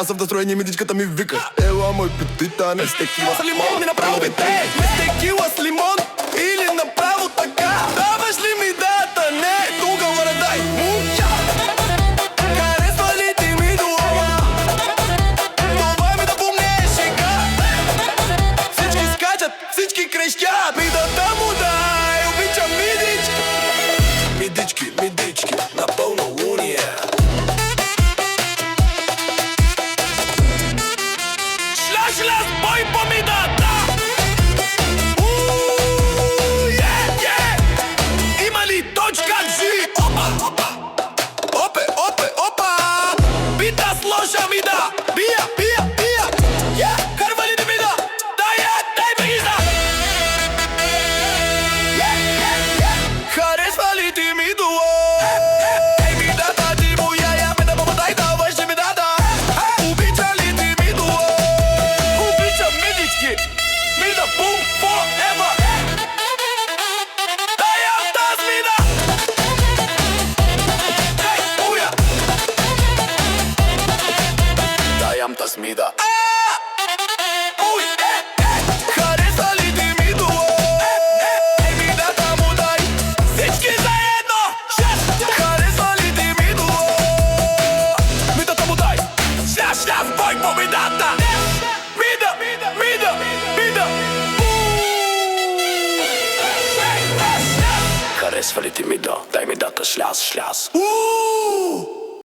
Аз съм в настроение, мидичката ми вика: ела мой петита, не с текила с лимон, ми направо бите. Не с текила с лимон или направо така. Даваш ли ми дата? Не, тогава дай муча. Харесва ли ти ми дума? Това ми да помнеш шега. Всички скачат, всички крещят. Ми да му дай, обичам мидички. Мидички, мидички, на пълнолуние. Шляш, бой по мидата! Има ли точка G? Опа! Опе! Бита с лоша мида! Бия! Харва ли ти мида? Дай ме гизда! Харесва ли ти ми дуо? Ей мидата ти моя, я ме да поматай, даваш ли мидата? Обича ли ти ми дуо? Обичам мидички! Мида бум forever! Дай ям таз мида! Ей, уя! Дай ям таз мида! Уй, харесва ли ти ми дуо? Ей мидата му дай! Всички заедно! Харесва ли ти ми дуо? Мидата му дай! Шляш, бой по мидата! Мида! Харесва ли ти мида? Дай мидата, шляс!